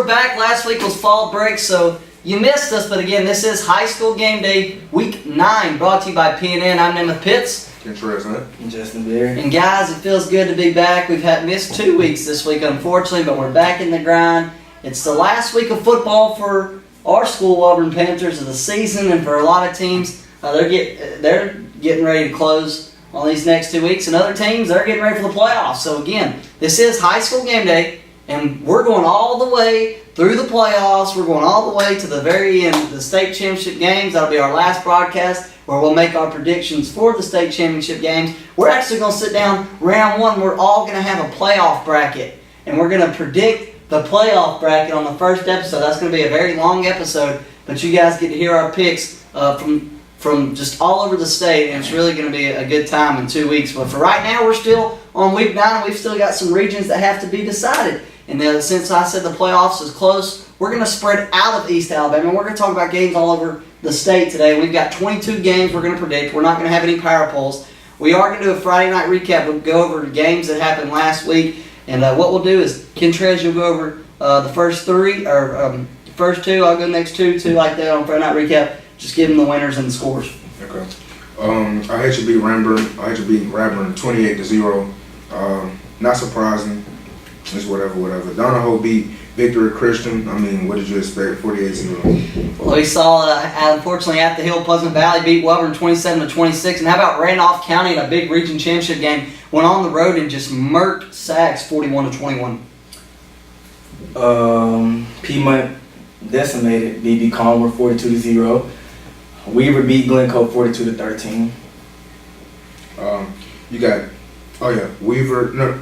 back. Last week was fall break, so you missed us. But again, this is High School Game Day, Week 9, brought to you by PNN. I'm Nemeth Pitts. Interesting. And Justin Bear. And guys, it feels good to be back. We've missed 2 weeks this week, unfortunately, but we're back in the grind. It's the last week of football for our school, Wellborn Panthers, of the season, and for a lot of teams, they're getting ready to close on these next 2 weeks, and other teams, they're getting ready for the playoffs. So again, this is High School Game Day, and we're going all the way through the playoffs. We're going all the way to the very end of the state championship games. That'll be our last broadcast where we'll make our predictions for the state championship games. We're actually going to sit down round one. We're all going to have a playoff bracket, and we're going to predict the playoff bracket on the first episode. That's going to be a very long episode, but you guys get to hear our picks from just all over the state, and it's really going to be a good time in 2 weeks. But for right now, we're still on week 9, and we've still got some regions that have to be decided. And since I said the playoffs is close, we're going to spread out of East Alabama, and we're going to talk about games all over the state today. We've got 22 games we're going to predict. We're not going to have any power polls. We are going to do a Friday night recap. We'll go over the games that happened last week, and what we'll do is Ken Trez, you'll go over the first 3, or first 2. I'll go next 2 like that on Friday night recap. Just give them the winners and the scores. Okay. I had you beat Ramburn. I had you beat Radburn 28-0. Not surprising. It's whatever. Donahoe beat Victory Christian. I mean, what did you expect? 48-0. Well, we saw, unfortunately, at the Hill, Pleasant Valley beat Wellborn 27-26. And how about Randolph County in a big region championship game? Went on the road and just murked Sachs 41-21. Piedmont decimated BB Calmer 42-0. Weaver beat Glencoe 42-13. You got, Weaver. No,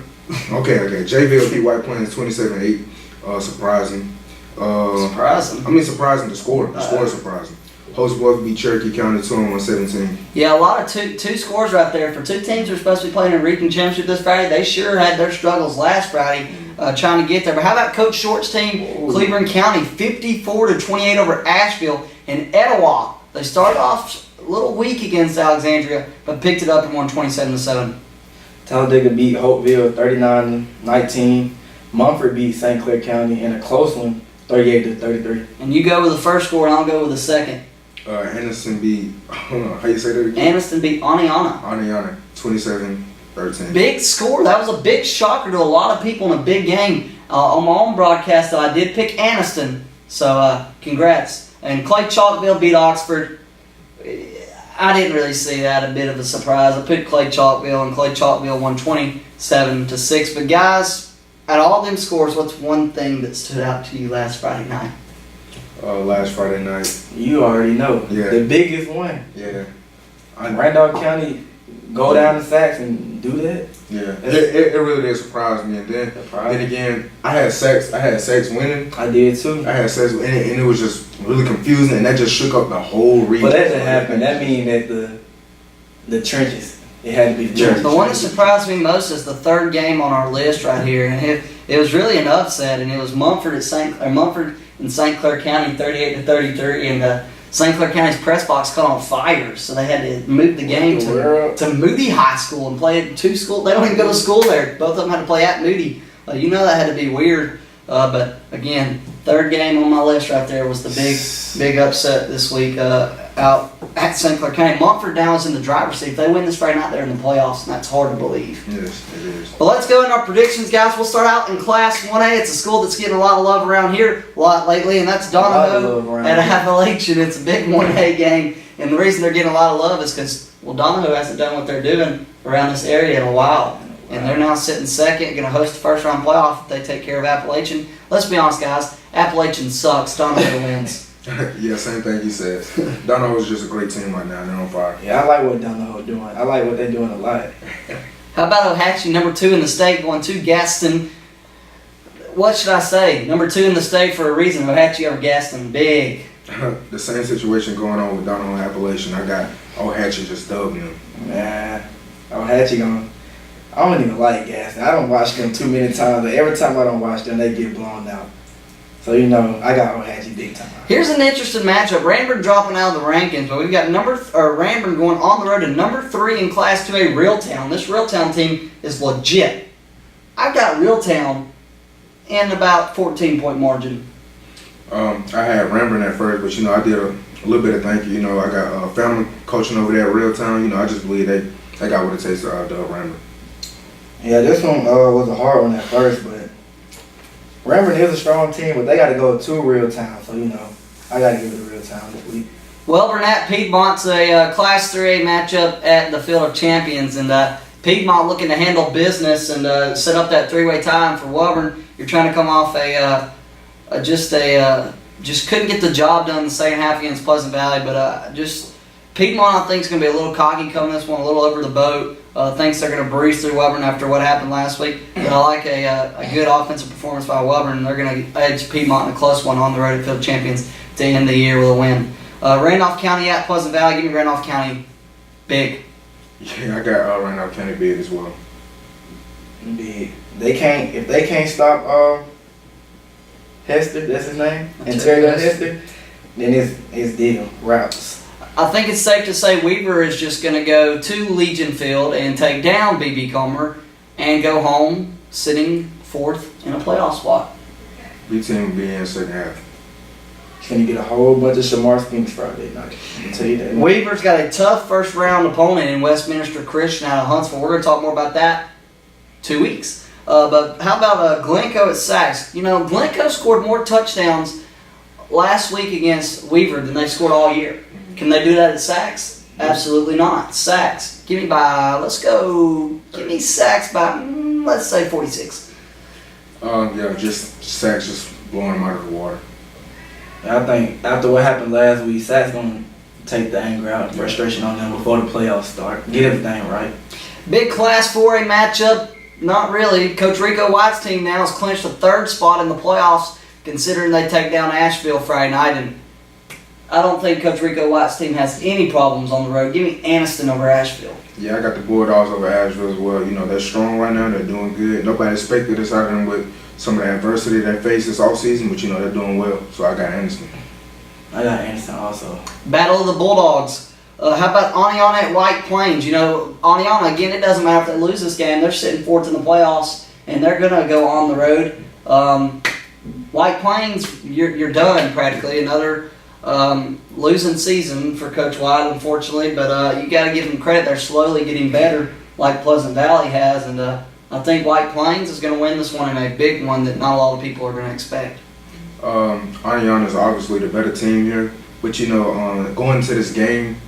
okay. Jayville beat White Plains 27-8. Surprising. Surprising. I mean, surprising. The score. The score is surprising. Host Bluff beat Cherokee County 2-17. Yeah, a lot of two scores right there. For 2 teams that are supposed to be playing in a region championship this Friday, they sure had their struggles last Friday trying to get there. But how about Coach Short's team, Cleveland County, 54-28 over Asheville and Etowah. They started off a little weak against Alexandria, but picked it up and won 27-7. Talladega beat Hopeville 39-19. Mumford beat St. Clair County in a close one, 38-33. And you go with the first score, and I'll go with the second. Anderson beat, how you say that again? Anderson beat Aniana. Aniana, 27-13. Big score. That was a big shocker to a lot of people in a big game. On my own broadcast, though, I did pick Anniston. So, congrats. And Clay Chalkville beat Oxford. I didn't really see that. A bit of a surprise. I picked Clay Chalkville, and Clay Chalkville won 27-6. But guys, out of all them scores, what's one thing that stood out to you last Friday night? Last Friday night. You already know. Yeah. The biggest one. Yeah. Randolph County go down to Sachs and do that. Yeah. It really did surprise me. And then again, I had Sachs winning. I did too. I had Sachs winning, and it was just really confusing, and that just shook up the whole region. But that didn't happen. That means that the trenches. It had to be the trenches. The one that surprised me most is the third game on our list right here, and it was really an upset, and it was Mumford and St. Clair County 38-33, and St. Clair County's press box caught on fire, so they had to move the game to Moody High School and play at 2 schools. They don't even go to school there. Both of them had to play at Moody. You know that had to be weird. But again, third game on my list right there was the big upset this week out at St. Clair County. Montford now is in the driver's seat. If they win this Friday night, they're in the playoffs, and that's hard to believe. Yes, it is. But let's go into our predictions, guys. We'll start out in Class 1A. It's a school that's getting a lot of love around here a lot lately, and that's Donahoe at Appalachian. It's a big 1A game, and the reason they're getting a lot of love is because, Donahoe hasn't done what they're doing around this area in a while. And they're now sitting second, going to host the first round playoff if they take care of Appalachian. Let's be honest, guys. Appalachian sucks. Donahoe wins. Yeah, same thing he said. Donahoe is just a great team right now. They're on fire. Yeah, I like what Donahoe doing. I like what they're doing a lot. How about Ohatchee, number 2 in the state, going to Gaston? What should I say? Number 2 in the state for a reason. Ohatchee over Gaston. Big. The same situation going on with Donahoe and Appalachian. I got Ohatchee just dubbing them. Ohatchee going. I don't even like Gaston. I don't watch them too many times, but every time I don't watch them, they get blown out. So, I got Ohatchee big time. Here's an interesting matchup. Ranburn dropping out of the rankings, but we've got Ranburn going on the road to number 3 in Class 2A, Reeltown. This Reeltown team is legit. I've got Reeltown in about 14-point margin I had Rembrandt at first, but I did a little bit of thinking. I got family coaching over there at Real Town. I just believe they got what it takes to outdo Rembrandt. Yeah, this one was a hard one at first, but Rembrandt is a strong team, but they got to go to Real Town, so I got to give it to Real Town this week. Wellborn at Piedmont's a Class 3A matchup at the Field of Champions, and Piedmont looking to handle business and set up that three-way tie. And for Wellborn, you're trying to come off just couldn't get the job done in the second half against Pleasant Valley, but just Piedmont I think is going to be a little cocky coming this one, a little over the boat. Thinks they're going to breeze through Wellborn after what happened last week. But I like a good offensive performance by Wellborn, and they're going to edge Piedmont in a close one on the road at Field of Champions to end the year with a win. Randolph County at Pleasant Valley. Give me Randolph County big. Yeah, I got Randolph County big as well. Big. If they can't stop Hester, that's his name, Ontario Hester, then it's deal routes. I think it's safe to say Weaver is just going to go to Legion Field and take down BB Comer and go home sitting fourth in a playoff spot. B team will be in the second half. He's going to get a whole bunch of Shamar Spinks Friday night. I can tell you that. Weaver's got a tough first round opponent in Westminster Christian out of Huntsville. We're going to talk more about that 2 weeks. But how about Glencoe at Sachs? Glencoe scored more touchdowns last week against Weaver than they scored all year. Can they do that at Sachs? Absolutely not. Sachs, give me Sachs by, let's say 46. Just Sachs just blowing them out of the water. I think after what happened last week, Sachs going to take the anger out and frustration on them before the playoffs start. Get everything right. Big Class 4A matchup. Not really. Coach Rico White's team now has clinched the third spot in the playoffs, considering they take down Asheville Friday night. And I don't think Coach Rico White's team has any problems on the road. Give me Anniston over Asheville. Yeah, I got the Bulldogs over Asheville as well. They're strong right now. They're doing good. Nobody expected this out of them with some of the adversity they faced this offseason, but they're doing well. So I got Anniston. I got Anniston also. Battle of the Bulldogs. How about Aniana at White Plains? Aniana, again, it doesn't matter if they lose this game. They're sitting fourth in the playoffs, and they're going to go on the road. White Plains, you're done practically. Another losing season for Coach White, unfortunately. But you got to give them credit. They're slowly getting better like Pleasant Valley has. And I think White Plains is going to win this one in a big one that not a lot of people are going to expect. Aniana is obviously the better team here. But, going into this game,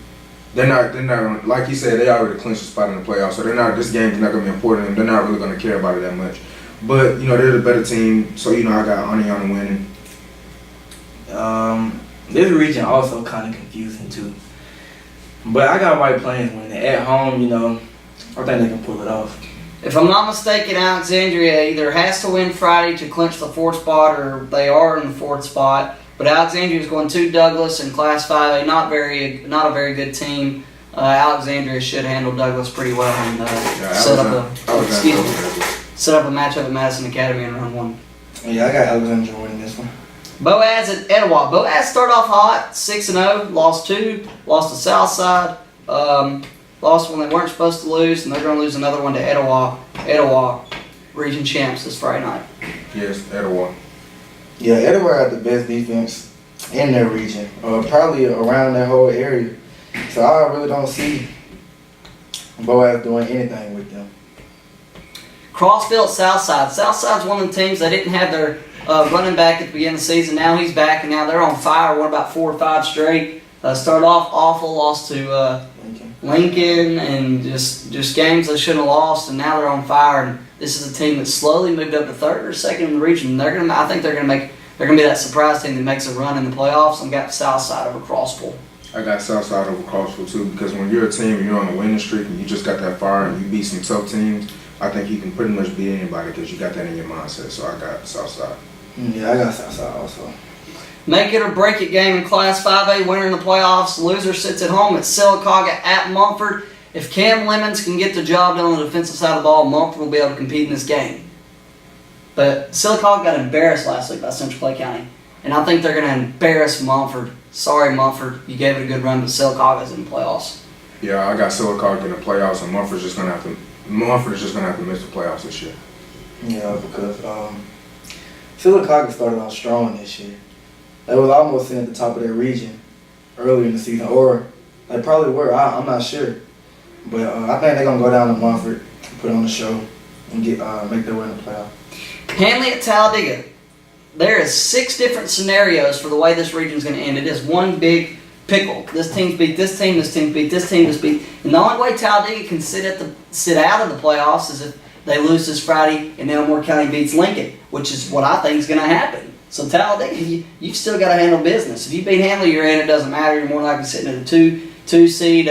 they're not like you said, they already clinched a spot in the playoffs, so this game is not going to be important to them. They're not really going to care about it that much. But, they're the better team, so, I got Aniana winning. This region also kind of confusing, too. But I got White Plains winning. At home, I think they can pull it off. If I'm not mistaken, Alexandria either has to win Friday to clinch the fourth spot or they are in the fourth spot. But Alexandria is going to Douglas in Class 5A, not a very good team. Alexandria should handle Douglas pretty well and set up a matchup at Madison Academy in round one. Yeah, I got Alexandria winning this one. Boaz at Etowah. Boaz started off hot, 6-0, lost 2, lost to Southside, lost when they weren't supposed to lose, and they're going to lose another one to Etowah. Etowah, region champs this Friday night. Yes, Etowah. Yeah, Etowah had the best defense in their region, probably around that whole area. So I really don't see Boaz doing anything with them. Crossville at Southside. Southside's one of the teams that didn't have their running back at the beginning of the season. Now he's back, and now they're on fire. Won about 4 or 5 straight. Started off awful, lost to Lincoln, and just games they shouldn't have lost, and now they're on fire. And this is a team that slowly moved up to third or second in the region. I think they're gonna be that surprise team that makes a run in the playoffs. I've got Southside over Crossville. I got Southside over Crossville too, because when you're a team and you're on a winning streak and you just got that fire and you beat some tough teams, I think you can pretty much beat anybody because you got that in your mindset. So I got Southside. Yeah, I got Southside also. Make it or break it game in Class 5A, winner in the playoffs. Loser sits at home at Sylacauga at Mumford. If Cam Lemons can get the job done on the defensive side of the ball, Mumford will be able to compete in this game. But Sylacauga got embarrassed last week by Central Clay County, and I think they're going to embarrass Mumford. Sorry, Mumford, you gave it a good run, but Sylacauga's in the playoffs. Yeah, I got Sylacauga in the playoffs, and Mumford is just going to have to miss the playoffs this year. Yeah, because Sylacauga started off strong this year. they was almost sitting at the top of their region earlier in the season, or they probably were. I'm not sure, but I think they're gonna go down to Montford, put on the show, and make their way in the playoff. Hanley at Talladega. There is 6 different scenarios for the way this region is going to end. It is one big pickle. This team's beat this team. This team beat this team. This beat. And the only way Talladega can sit out of the playoffs is if they lose this Friday and Elmore County beats Lincoln, which is what I think is going to happen. So Talladega, you've still got to handle business. If you beat Hanley, you're in. It doesn't matter. You're more likely sitting at a two seed.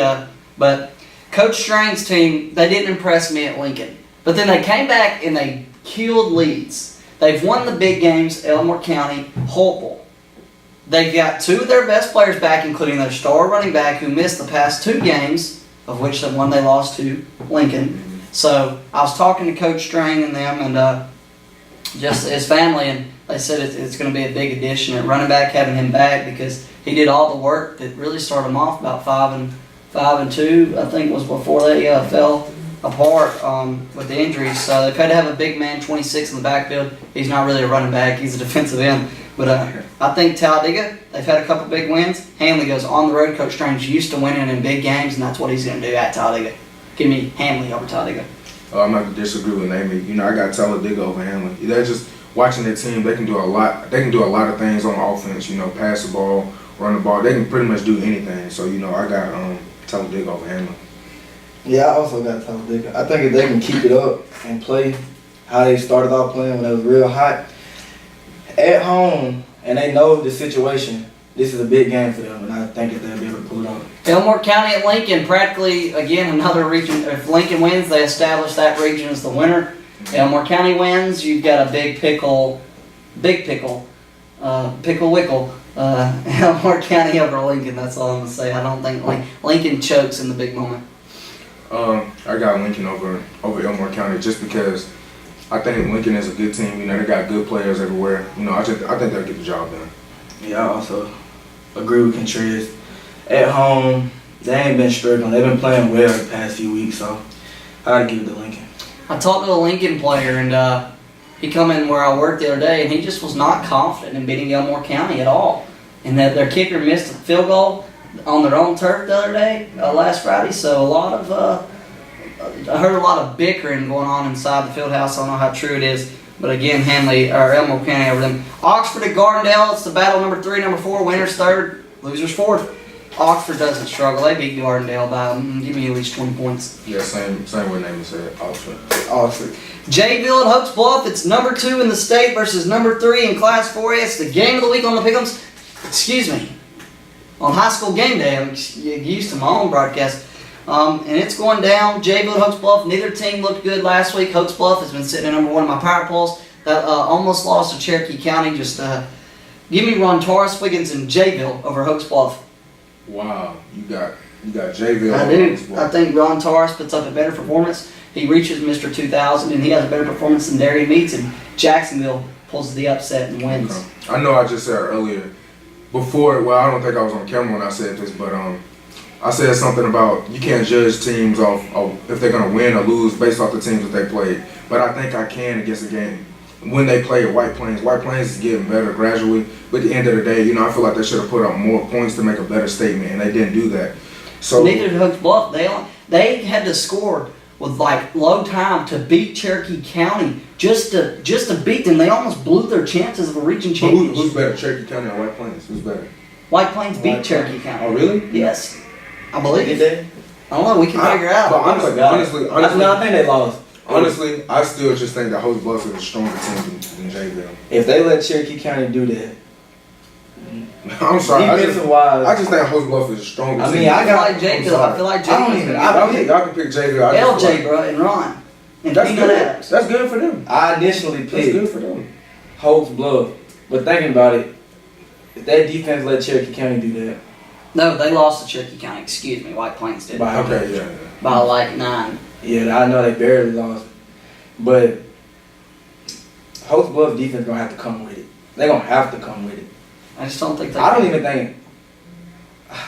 But Coach Strain's team, they didn't impress me at Lincoln. But then they came back and they killed leads. They've won the big games, Elmore County, Hopewell. They've got 2 of their best players back, including their star running back who missed the past 2 games, of which the one they lost to Lincoln. So I was talking to Coach Strain and them and just his family, and they said it's going to be a big addition at running back, having him back, because he did all the work that really started him off about 5-2, I think, was before they fell apart with the injuries. So they've had to have a big man, 26 in the backfield. He's not really a running back. He's a defensive end. But I think Talladega, they've had a couple big wins. Hanley goes on the road. Coach Strange used to winning in big games, and that's what he's going to do at Talladega. Give me Hanley over Talladega. I'm not going to disagree with Amy. I got Talladega over Hanley. They're just watching their team. They can do a lot. They can do a lot of things on offense. Pass the ball, run the ball. They can pretty much do anything. So I got Talladega over Hanley. Yeah, I also got Talladega. I think if they can keep it up and play how they started off playing when it was real hot at home, and they know the situation, this is a big game for them, and I think that they'll be able to pull it off. Elmore County at Lincoln, practically, again, another region. If Lincoln wins, they establish that region as the winner. Elmore County wins, you've got a big pickle, pickle wickle. Elmore County over Lincoln, that's all I'm going to say. I don't think Lincoln chokes in the big moment. I got Lincoln over Elmore County just because I think Lincoln is a good team. They got good players everywhere. I think they'll get the job done. Yeah, I also agree with Contreras. At home, they ain't been struggling. They've been playing well the past few weeks, so I gotta give it to Lincoln. I talked to a Lincoln player, and he come in where I worked the other day, and he just was not confident in beating Elmore County at all. And that their kicker missed a field goal on their own turf the other day, last Friday. So I heard a lot of bickering going on inside the field house. I don't know how true it is, but again, Elmore County over them. Oxford at Gardendale. It's the battle, number 3, number 4, winners 3rd, losers 4th. Oxford doesn't struggle. They beat Gardendale by give me at least 20 points. Yeah, same with Amy said. Oxford. Jayville at Hopes Bluff. It's number 2 in the state versus number 3 in Class 4A. It's the game of the week on the Pick'ems. On High School Game Day. I'm used to my own broadcast. And it's going down. Jayville at Hopes Bluff. Neither team looked good last week. Hopes Bluff has been sitting at number 1 in my power polls. That almost lost to Cherokee County. Just give me Ron Torres, Wiggins, and Jayville over Hopes Bluff. Wow, you got Jayville. I do. I think Ron Torres puts up a better performance. He reaches Mr. 2000, and he has a better performance than Darian Meats, and Jacksonville pulls the upset and wins. Okay. I know I just said earlier, before, I don't think I was on camera when I said this, but I said something about you can't judge teams off if they're going to win or lose based off the teams that they played. But I think I can against the game. When they play at White Plains is getting better gradually. But at the end of the day, I feel like they should have put up more points to make a better statement, and they didn't do that. So neither did Hopes Bluff. They had to score with low time to beat Cherokee County just to beat them. They almost blew their chances of a region championship. Who's better, Cherokee County or White Plains? Who's better? White Plains beat Cherokee County. Oh, really? Yes, I believe. Did they? I don't know. We can figure out. But honestly, I think they lost. Honestly, I still just think that Hopes Bluff is a stronger team than Jayville. If they let Cherokee County do that, I'm sorry. I just defensive-wise, think Hopes Bluff is a stronger team. I mean, I got Jayville. I feel like Jayville. I don't even. Y'all can pick Jayville. LJ, bro, and Ron. And That's Peanut good. Adams. That's good for them. I initially That's picked good for them. Hopes Bluff, but thinking about it, if that defense let Cherokee County do that, No, they lost to Cherokee County. Excuse me, White Plains did. Okay, yeah. By like 9. yeah, I know they barely lost, but Hopes Bluff defense gonna have to come with it. They're gonna have to come with it. I just don't think they. I don't even think.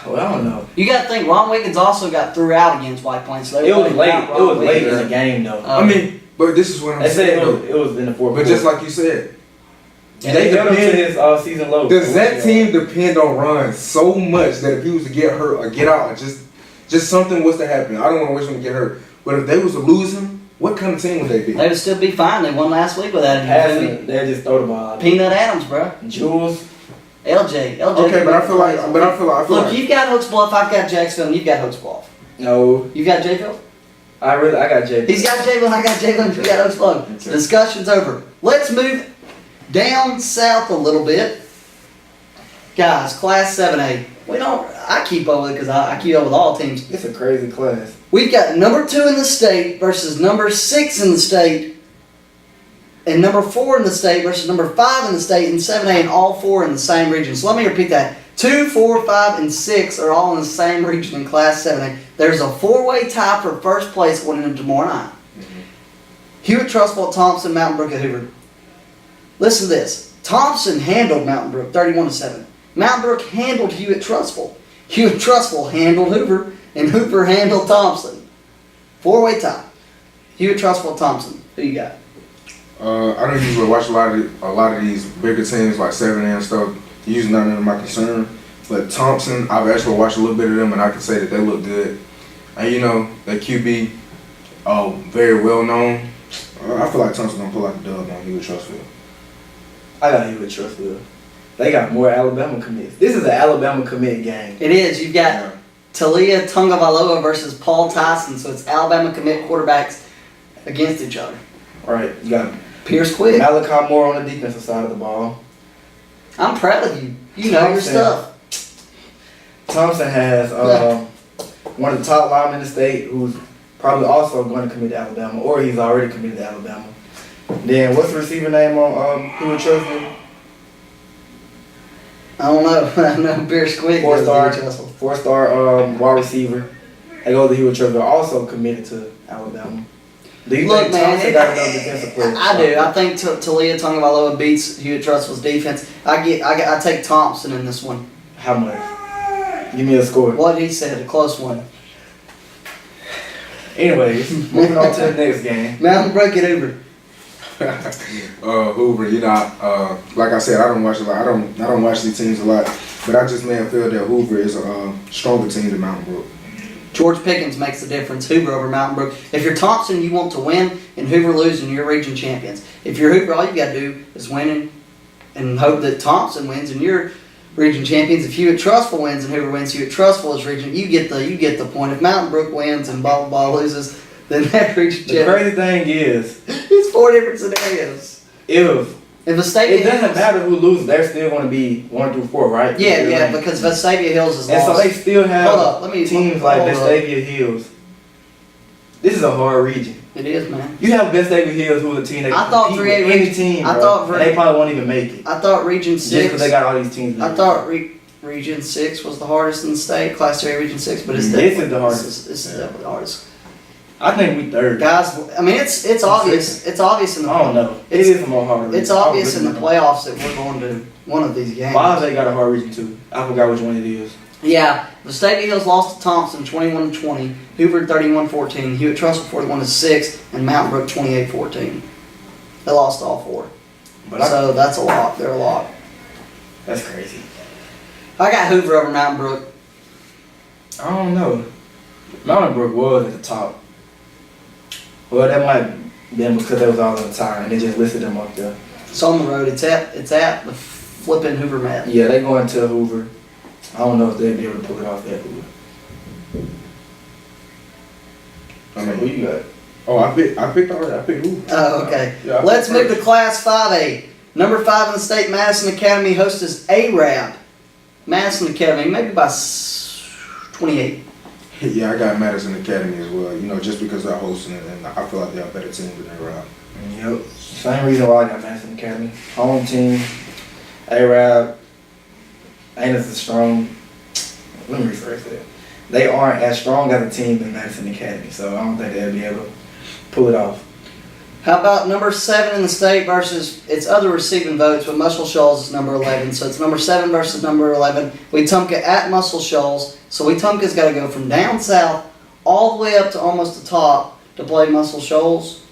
Well, I don't know. You got to think Ron Wiggins also got threw out against White Plains. So It was late. It was late in the game though. I mean, but this is what I'm They said saying. it was in the fourth. But just like you said, And they held them to this season low. Does that team depend on runs so much that if he was to get hurt or get out, or just something was to happen? I don't want to wish him to get hurt, but if they was to lose him, what kind of team would they be? They would still be fine. They won last week without him. They just throw the ball. Peanut Adams, bro. Jules. LJ. Okay, but I feel like. Look, you've got Hooks Bluff, I've got Jacksonville, and you've got Hooks Bluff. No. You got Jayville? I got Jayville. He's got Jayville, I got Jayville, you got Hooks Bluff. Discussion's over. Let's move down south a little bit. Guys, Class 7A. I keep up with it because I keep up with all teams. It's a crazy class. We've got number 2 in the state versus number 6 in the state, and number 4 in the state versus number 5 in the state, and 7A, and all 4 in the same region. So let me repeat that. 2, 4, 5, and 6 are all in the same region in Class 7A. There's a 4-way tie for first place going into tomorrow night. Hewitt, Trustful, Thompson, Mountain Brook, and Hoover. Listen to this. Thompson handled Mountain Brook 31-7. Mountain Brook handled Hewitt Trustful. Hewitt Trustful handled Hoover, and Hoover handled Thompson. 4-way tie. Hewitt Trustful, Thompson. Who you got? I don't usually watch a lot of these bigger teams like 7A and stuff. Usually not under my concern. But Thompson, I've actually watched a little bit of them, and I can say that they look good. And you know, their QB, very well known. I feel like Thompson gonna pull out the dub on Hewitt Trustfield. I got Hewitt Trustfield. They got more Alabama commits. This is an Alabama commit game. It is. You've got Talia Tungavaloa versus Paul Tyson, so it's Alabama commit quarterbacks against each other. All right, you got Pierce Quick. Malachi Moore on the defensive side of the ball. I'm proud of you. You know your stuff. Thompson has one of the top linemen in the state who's probably also going to commit to Alabama, or he's already committed to Alabama. Then what's the receiver name on Hewitt Trustfield? I don't know. I know Pierce Quick. Four-star wide receiver. They go to Hewitt Trustfield, also committed to Alabama. Do you think Thompson got enough defensive players? I do. I think Talia Tungavaloa beats Hewitt Trustfield's defense. I take Thompson in this one. How much? Give me a score. What he said, a close one. Anyways, moving on to the next game. Mountain Brook at Hoover. Hoover, you know, like I said, I don't watch a lot. I don't watch these teams a lot, but I just feel that Hoover is a stronger team than Mountain Brook. George Pickens makes the difference. Hoover over Mountain Brook. If you're Thompson, you want to win, and Hoover lose, and you're region champions. If you're Hoover, all you got to do is win and hope that Thompson wins, and you're region champions. If Hewitt Trustful wins and Hoover wins, Hewitt Trustful is region. You get the point. If Mountain Brook wins and blah blah blah loses, then that region champion. The crazy thing is, it's 4 different scenarios. If Vestavia it doesn't matter who loses, they're still going to be 1 through 4, right? Yeah, because Vestavia Hills is and lost. So they still have teams like hold Vestavia Hills. This is a hard region. It is, man. You have Vestavia Hills, who are a team that can compete with any team, and they probably won't even make it. I thought Region 6. Just because they got all these teams. I thought Region 6 was the hardest in the state, Class 3 Region 6, but it's this is the hardest. This is definitely the hardest. I think we third. Guys, I mean, it's obvious. It's obvious in the. I don't know. It is more hard. It's obvious in the playoffs that we're going to one of these games. Why they got a hard region too? I forgot which one it is. Yeah, Vestavia Hills lost to Thompson 21-20, Hoover 31-14, Hewitt Trustful 41-6, and Mountain Brook 28-14. They lost all 4. So that's a lot. They're a lot. That's crazy. I got Hoover over Mountain Brook. I don't know. Mountain Brook was at the top. Well, that might have been because they was all on the tie and they just listed them up there. It's on the road. It's at the flipping Hoover map. Yeah, they going to Hoover. I don't know if they'll be able to pull it off that Hoover. I mean, who you got? Oh, I picked already. I picked Hoover. Oh, okay. Yeah, let's move to Class 5A. Number 5 in the state, Madison Academy hosts Arab. Madison Academy, maybe by 28. Yeah, I got Madison Academy as well. You know, just because they're hosting it, and I feel like they're a better team than Arab. Yep. Same reason why I got Madison Academy. Home team. Arab ain't as strong. Let me rephrase that. They aren't as strong as a team in Madison Academy, so I don't think they'll be able to pull it off. How about number 7 in the state versus its other receiving votes, but Muscle Shoals is number 11. So it's number 7 versus number 11. Wetumpka at Muscle Shoals. So Wetumpka's got to go from down south all the way up to almost the top to play Muscle Shoals.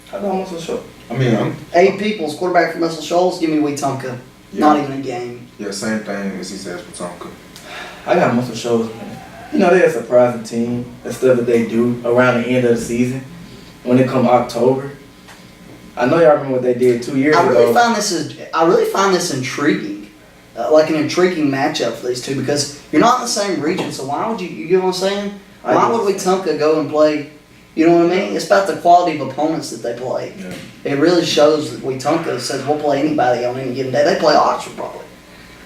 How about Muscle Shoals? I mean, I'm 8 Peoples, quarterback from Muscle Shoals. Give me Wetumpka. yeah, Not even a game. yeah, same thing as he says for Tonka. I got Muscle Shoals, man. You know, they're a surprising team. The stuff that they do around the end of the season. When it come October. I know y'all remember what they did 2 years I really ago. find this intriguing. Like an intriguing matchup for these two because you're not in the same region. So why would you know what I'm saying? Why would Wetumpka go and play? You know what I mean? It's about the quality of opponents that they play. Yeah. It really shows that Wetumpka says we'll play anybody on any given day. They play Oxford probably.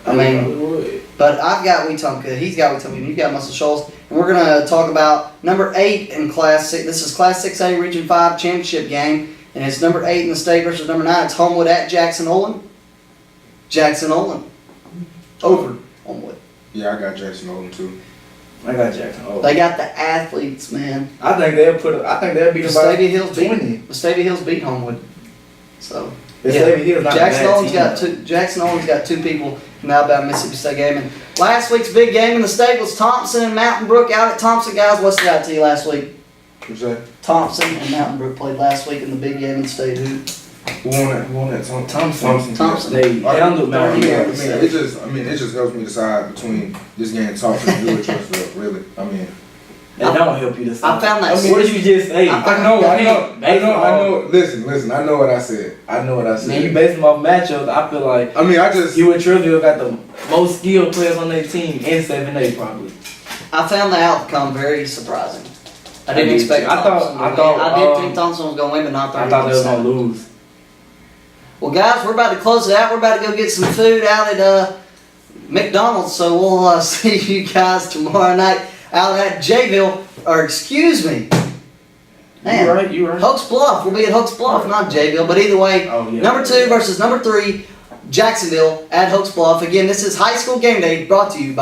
I mean, but I've got Wetumpka, he's got Wetumpka, and you've got Muscle Shoals. And we're going to talk about number 8 in Class 6. This is Class 6A Region 5 championship game. And it's number 8 in the state versus number 9. It's Homewood at Jackson Olin. Jackson Olin. Over Homewood. Yeah, I got Jackson Olin too. I got Jackson. Oh. They got the athletes, man. I think they'll beat them by Vestavia Hills 20. beat Vestavia Hills beat Homewood. So Vestavia Hills not Jackson a bad Olin's team, got though. Jackson Olin's got 2 people from the Alabama Mississippi State game. And last week's big game in the state was Thompson and Mountain Brook out at Thompson. Guys, what's it out to you last week? Who's that? Thompson and Mountain Brook played last week in the big game in the state. Who won that? Who won that? Thompson. Thompson. They handled Mountain Yeah. Brook. It just helps me decide between this game and Thompson and Trussville. Really, I mean. They don't help you decide. I found that. What did you just say? I know. Listen. I know what I said. Man, you base them off matchups. I feel like you and Trivia got the most skilled players on their team in 7A probably. I found the outcome very surprising. I didn't expect Thompson to win. I did think Thompson was going to win, but not 31-7. I thought they was gonna lose. Well, guys, we're about to close it out. We're about to go get some food out at McDonald's, so we'll see you guys tomorrow night out at Jayville, or excuse me. Man, You right. Hooks Bluff. We'll be at Hooks Bluff, not Jayville, but either way, Oh, yeah. number 2 versus number 3, Jacksonville at Hooks Bluff. Again, this is High School Game Day brought to you by